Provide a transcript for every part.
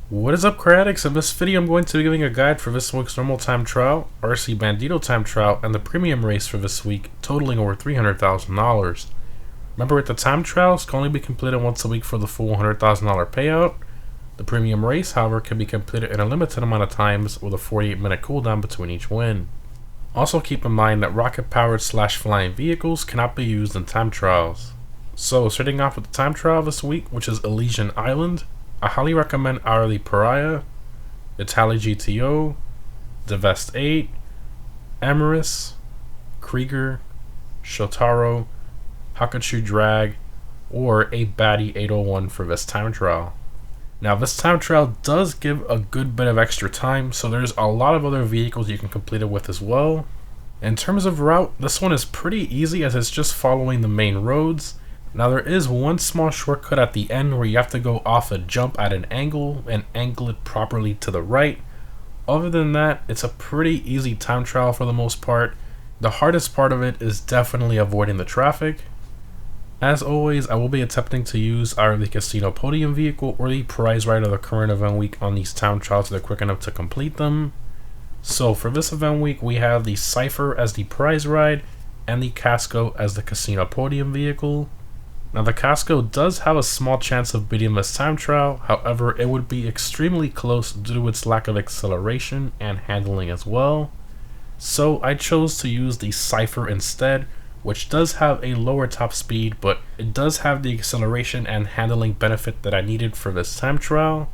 What is up, Critics? In this video I'm going to be giving a guide for this week's normal time trial, RC Bandito time trial, and the premium race for this week, totaling over $300,000. Remember, the time trials can only be completed once a week for the full $100,000 payout. The premium race, however, can be completed in a limited amount of times with a 48-minute cooldown between each win. Also keep in mind that rocket-powered / flying vehicles cannot be used in time trials. So, starting off with the time trial this week, which is Elysian Island, I highly recommend Hourly Pariah, Itali GTO, Devest 8, Emerus, Krieger, Shotaro, Hakachu Drag, or a Baddie 801 for this time trial. Now, this time trial does give a good bit of extra time, so there's a lot of other vehicles you can complete it with as well. In terms of route, this one is pretty easy as it's just following the main roads. Now, there is one small shortcut at the end where you have to go off a jump at an angle and angle it properly to the right. Other than that, it's a pretty easy time trial for the most part. The hardest part of it is definitely avoiding the traffic. As always, I will be attempting to use either the casino podium vehicle or the prize ride of the current event week on these time trials if they're quick enough to complete them. So for this event week, we have the Cypher as the prize ride and the Casco as the casino podium vehicle. Now, the Casco does have a small chance of beating this time trial, however it would be extremely close due to its lack of acceleration and handling as well. So I chose to use the Cypher instead, which does have a lower top speed, but it does have the acceleration and handling benefit that I needed for this time trial.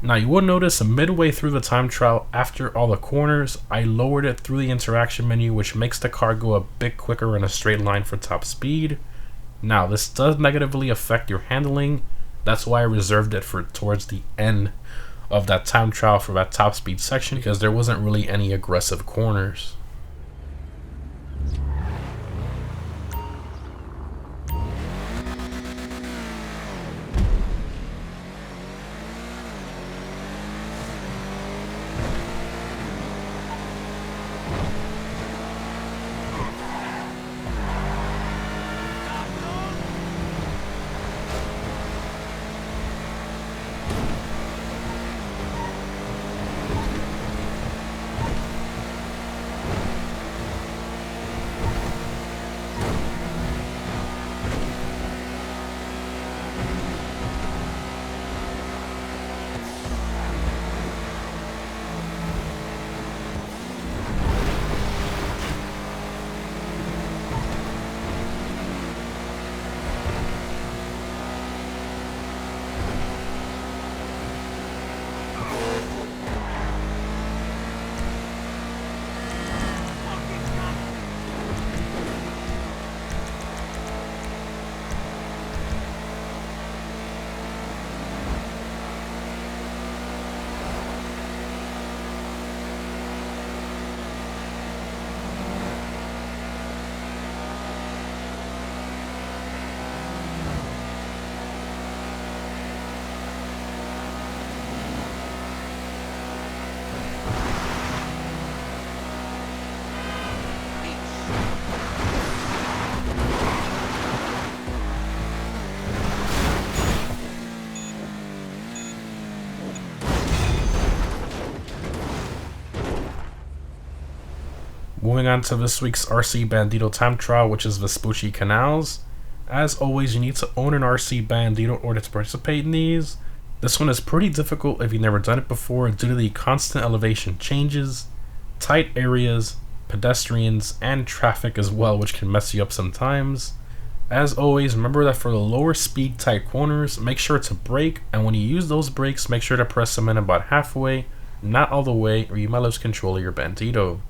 Now, you will notice midway through the time trial, after all the corners, I lowered it through the interaction menu, which makes the car go a bit quicker in a straight line for top speed. Now, this does negatively affect your handling. That's why I reserved it for towards the end of that time trial for that top speed section, because there wasn't really any aggressive corners. Moving on to this week's RC Bandito time trial, which is Vespucci Canals. As always, you need to own an RC Bandito in order to participate in these. This one is pretty difficult if you've never done it before due to the constant elevation changes, tight areas, pedestrians, and traffic as well, which can mess you up sometimes. As always, remember that for the lower speed tight corners, make sure to brake, and when you use those brakes, make sure to press them in about halfway, not all the way, or you might lose control of your Bandito.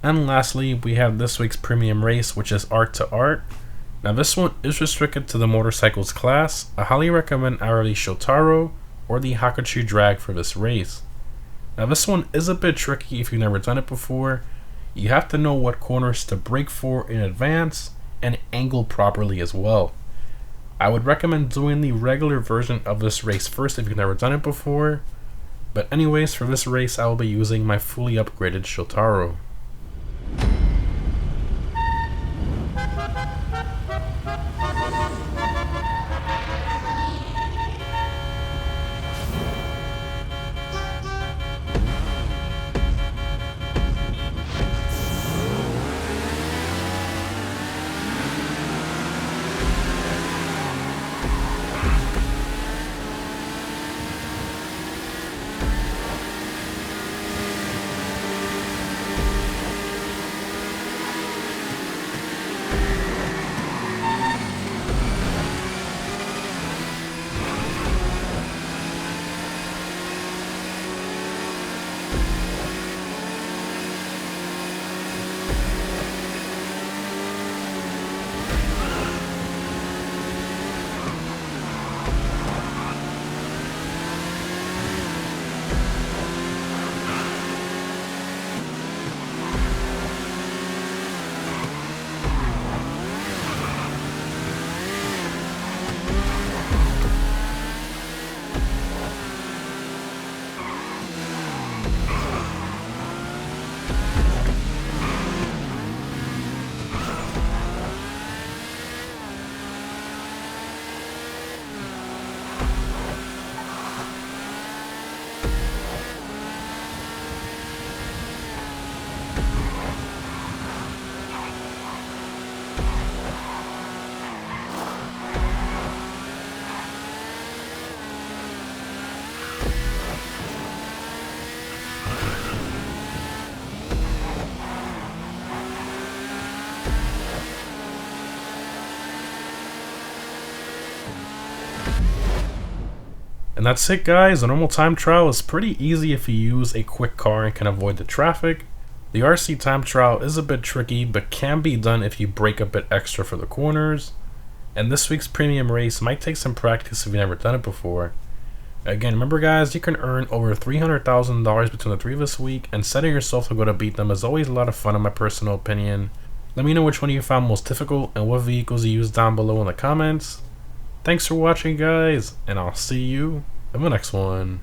And lastly, we have this week's premium race, which is Art to Art. Now this one is restricted to the motorcycles class. I highly recommend either the Shotaro or the Hakuchi drag for this race. Now this one is a bit tricky if you've never done it before. You have to know what corners to brake for in advance and angle properly as well. I would recommend doing the regular version of this race first if you've never done it before. But anyways, for this race I will be using my fully upgraded Shotaro. And that's it guys, a normal time trial is pretty easy if you use a quick car and can avoid the traffic. The RC time trial is a bit tricky but can be done if you brake a bit extra for the corners. And this week's premium race might take some practice if you've never done it before. Again, remember guys, you can earn over $300,000 between the three of this week, and setting yourself to go to beat them is always a lot of fun in my personal opinion. Let me know which one you found most difficult and what vehicles you used down below in the comments. Thanks for watching guys, and I'll see you in the next one.